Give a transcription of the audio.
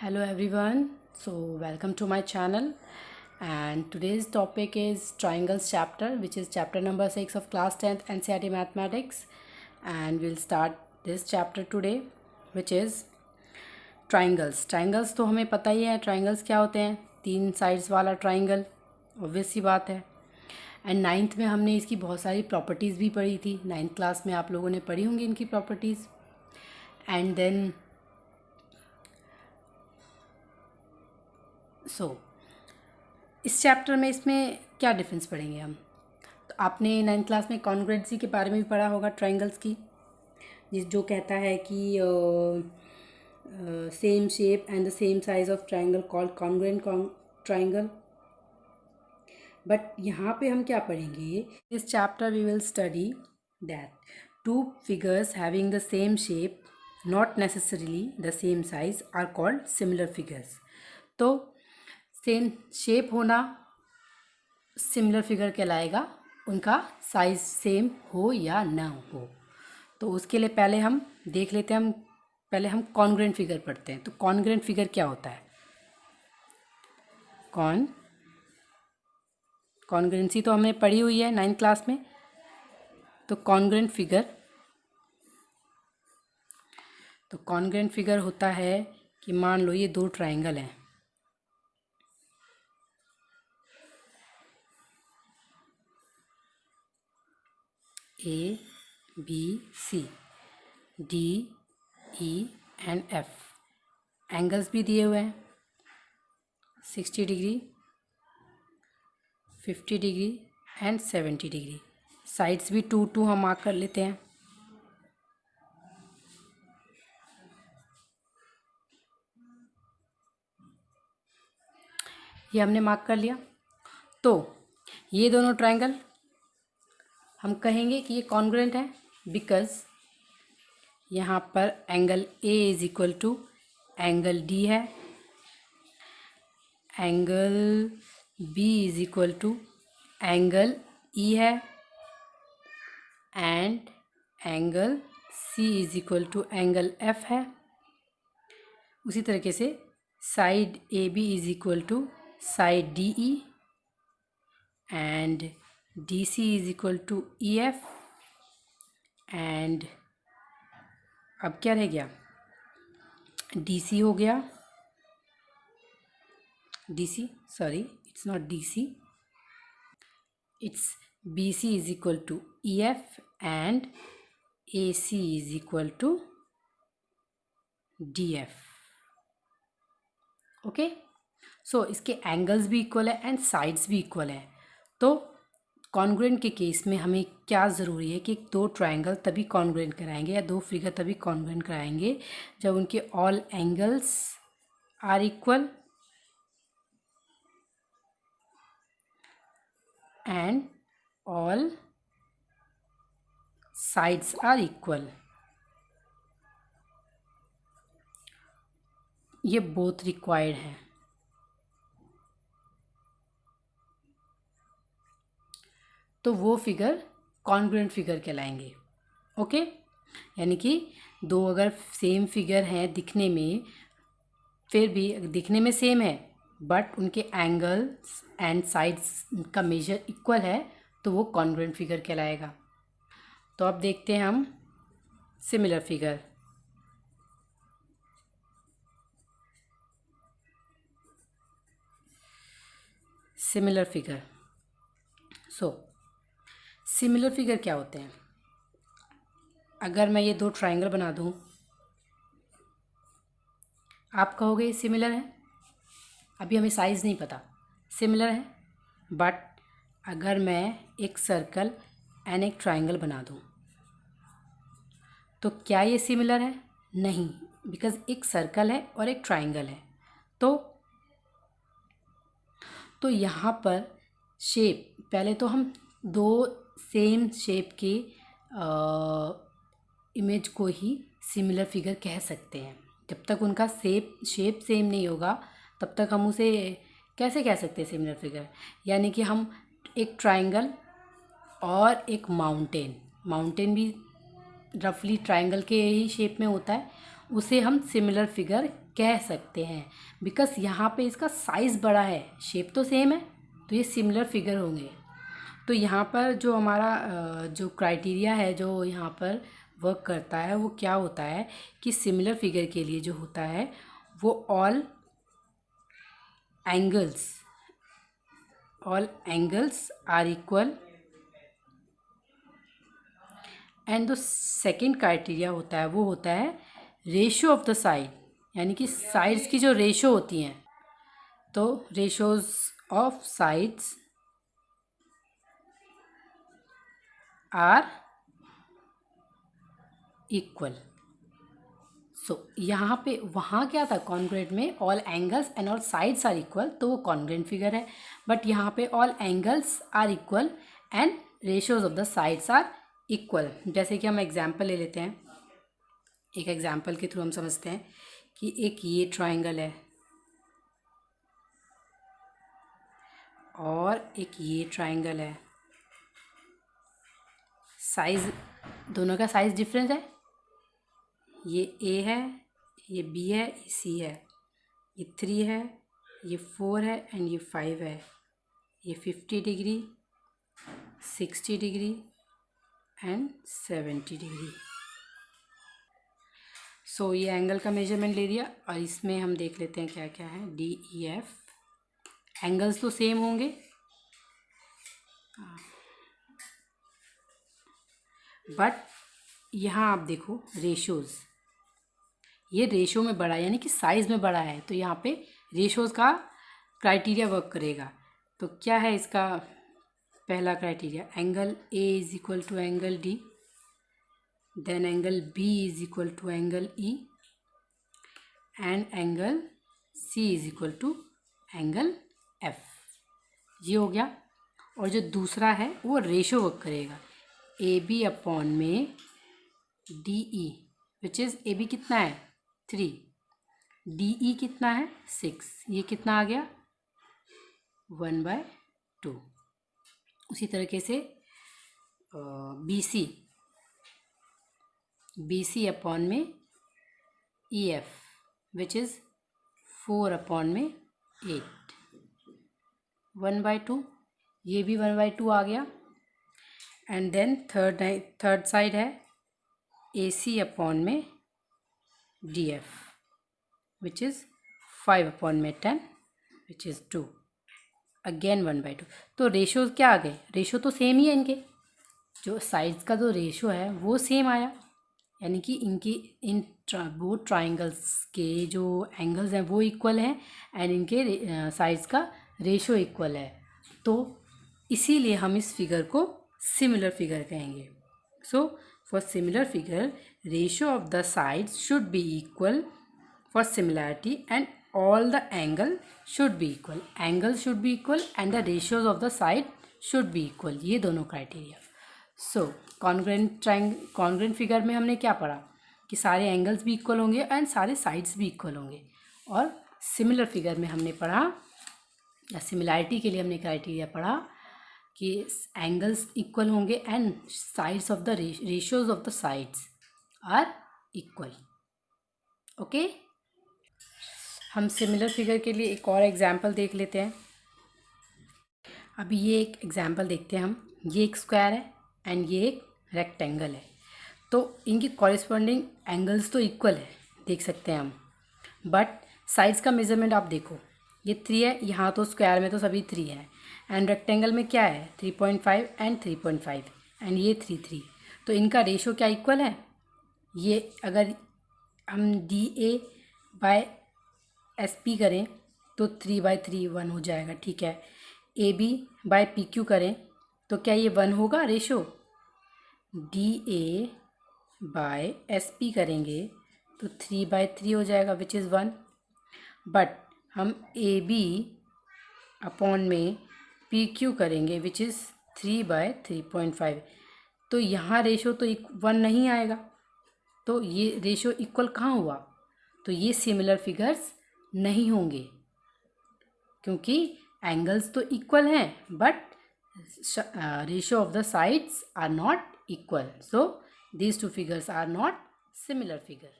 Hello everyone, so welcome to my channel and today's topic is triangles chapter, which is chapter number 6 of class 10th NCERT mathematics, and we'll start this chapter today, which is triangles. Triangles तो हमें पता ही है triangles क्या होते हैं, 3 sides वाला triangle, obvious सी बात है। एंड नाइन्थ में हमने इसकी बहुत सारी प्रॉपर्टीज़ भी पढ़ी थी, 9th क्लास में आप लोगों ने पढ़ी होंगी इनकी प्रॉपर्टीज़। एंड देन इस चैप्टर में इसमें क्या डिफरेंस पढ़ेंगे हम। तो आपने 9th क्लास में कॉन्ग्रुएंसी के बारे में भी पढ़ा होगा, ट्रायंगल्स की, जो कहता है कि same shape and the same size of triangle called congruent triangle. But यहाँ पे हम क्या पढ़ेंगे, इस chapter we will study that two figures having the same shape not necessarily the same size are called similar figures. तो same shape होना similar figure कहलाएगा, उनका साइज सेम हो या ना हो। तो उसके लिए पहले हम देख लेते हैं, पहले हम कॉन्ग्रुएंट फिगर पढ़ते हैं। तो कॉन्ग्रुएंट फिगर क्या होता है? कॉन्ग्रुएंसी तो हमने पढ़ी हुई है 9th क्लास में। तो कॉन्ग्रुएंट फिगर होता है कि मान लो ये दो ट्रायंगल हैं, A, B, C, D, E and F। Angles भी दिए हुए हैं, 60 degree, 50 degree and 70 degree. Sides भी 2 2 हम मार्क कर लेते हैं। ये हमने मार्क कर लिया। तो ये दोनों ट्रायंगल हम कहेंगे कि ये कॉन्ग्रुएंट है, बिकॉज यहाँ पर angle A is equal to angle D है, angle B is equal to angle E है, and angle C is equal to angle F है। उसी तरीके से side AB is equal to side DE and DC is equal to EF। And अब क्या रह गया, DC हो गया, DC sorry it's not DC, it's BC is equal to EF and AC is equal to DF। Okay, सो इसके angles भी equal है and sides भी इक्वल है। तो कॉन्ग्रुएंट के केस में हमें क्या ज़रूरी है कि दो ट्रायंगल तभी कॉन्ग्रुएंट कराएंगे या दो फिगर तभी कॉन्ग्रुएंट कराएंगे जब उनके all angles are equal and all sides are equal. ये बोथ रिक्वायर्ड हैं। तो वो फिगर कॉन्ग्रुएंट फिगर कहलाएंगे। ओके, यानी कि दो अगर सेम फिगर हैं दिखने में, फिर भी दिखने में सेम है बट उनके एंगल्स एंड साइड्स का मेजर इक्वल है, तो वो कॉन्ग्रुएंट फिगर कहलाएगा। तो अब देखते हैं हम similar figure. Similar figure, similar figure क्या होते हैं? अगर मैं ये दो ट्रायंगल बना दूं, आप कहोगे ये सिमिलर है, अभी हमें साइज़ नहीं पता, सिमिलर है। बट अगर मैं एक सर्कल एंड एक ट्रायंगल बना दूं, तो क्या ये सिमिलर है? नहीं, बिकॉज एक सर्कल है और एक ट्रायंगल है। तो यहाँ पर शेप, पहले तो हम दो सेम शेप के इमेज को ही सिमिलर फिगर कह सकते हैं। जब तक उनका शेप सेम नहीं होगा तब तक हम उसे कैसे कह सकते हैं सिमिलर फिगर। यानी कि हम एक ट्रायंगल और एक माउंटेन भी रफली ट्रायंगल के ही शेप में होता है, उसे हम सिमिलर फिगर कह सकते हैं, बिकॉज यहाँ पे इसका साइज़ बड़ा है, शेप तो सेम है, तो ये सिमिलर फिगर होंगे। तो यहाँ पर जो हमारा जो क्राइटेरिया है जो यहाँ पर वर्क करता है वो क्या होता है कि सिमिलर फिगर के लिए जो होता है वो all angles are equal, and जो सेकेंड क्राइटेरिया होता है वो होता है रेशियो ऑफ द साइड, यानी कि साइड्स की जो रेशो होती हैं, तो ratios of sides are equal. So यहाँ पे वहाँ क्या था कॉन्ग्रुएंट में, all angles and all sides are equal, तो वो कॉन्ग्रुएंट फिगर है। बट यहाँ पे all angles are equal and ratios of the sides are equal. जैसे कि हम एग्जांपल ले लेते हैं, एक एग्जांपल के थ्रू हम समझते हैं कि एक ये ट्रायंगल है और एक ये ट्रायंगल है, साइज दोनों का साइज डिफरेंस है, ये ए है, ये बी है, ये सी है, ये 3 है, ये 4 है एंड ये 5 है, ये 50 डिग्री, 60 डिग्री एंड 70 डिग्री। सो ये एंगल का मेजरमेंट ले लिया और इसमें हम देख लेते हैं क्या क्या है, डी ई एफ। एंगल्स तो सेम होंगे, बट यहाँ आप देखो रेशोज़, ये रेशो में बड़ा है यानी कि साइज़ में बड़ा है, तो यहाँ पे रेशोज़ का क्राइटेरिया वर्क करेगा। तो क्या है इसका पहला criteria, angle A is equal to angle D, then angle B is equal to angle E and angle C is equal to angle F. ये हो गया। और जो दूसरा है वो रेशो वर्क करेगा, ए बी अपॉन में D E, which is A B कितना है 3, डी ई कितना है 6, ये कितना आ गया 1/2। उसी तरीके से बी सी अपॉन में E F, which is 4 upon में 8, 1/2, ये भी 1/2 आ गया। एंड देन थर्ड साइड है ए सी अपॉन में D F, which is 5 upon में 10, विच इज़ 2, अगेन 1/2। तो रेशो क्या आ गए, रेशो तो सेम ही है इनके, जो साइड्स का जो रेशो है वो सेम आया, यानी कि इन वो ट्राइंगल्स के जो एंगल्स हैं वो इक्वल हैं एंड इनके साइड्स का रेशो इक्वल है। तो इसीलिए हम इस फिगर को सिमिलर फिगर कहेंगे। So for similar figure ratio of the sides should be equal for similarity and all the angle should be equal, angle should be equal and the ratios of the side should be equal, ये दोनों criteria. सो congruent figure में हमने क्या पढ़ा कि सारे angles भी equal होंगे एंड सारे साइड्स भी इक्वल होंगे, और सिमिलर फिगर में हमने पढ़ा या सिमिलैरिटी के लिए हमने क्राइटेरिया पढ़ा कि एंगल्स इक्वल होंगे and sides of the ratios of the sides are equal. Okay, हम सिमिलर फिगर के लिए एक और एग्जांपल देख लेते हैं। अभी ये एक एग्जांपल देखते हैं हम, ये एक स्क्वायर है एंड ये एक रेक्टेंगल है, तो इनकी कॉरेस्पॉन्डिंग एंगल्स तो इक्वल है देख सकते हैं हम, बट साइड्स का मेजरमेंट आप देखो, ये 3 है, यहाँ तो स्क्वायर में तो सभी 3 है एंड रेक्टेंगल में क्या है 3.5 एंड 3.5 एंड ये 3, तो इनका रेशो क्या इक्वल है। ये अगर हम D A by S P करें तो 3/3 1 हो जाएगा, ठीक है। A B by P Q करें तो क्या ये 1 होगा ratio, D A by S P करेंगे तो 3/3 हो जाएगा, विच इज़ 1। बट हम ए बी अपॉन में पी क्यू करेंगे विच इज़ 3/3.5, तो यहाँ रेशो तो 1 नहीं आएगा, तो ये रेशो इक्वल कहाँ हुआ, तो ये सिमिलर फिगर्स नहीं होंगे क्योंकि एंगल्स तो इक्वल हैं but ratio of the sides are not equal, so these 2 figures are not similar figure.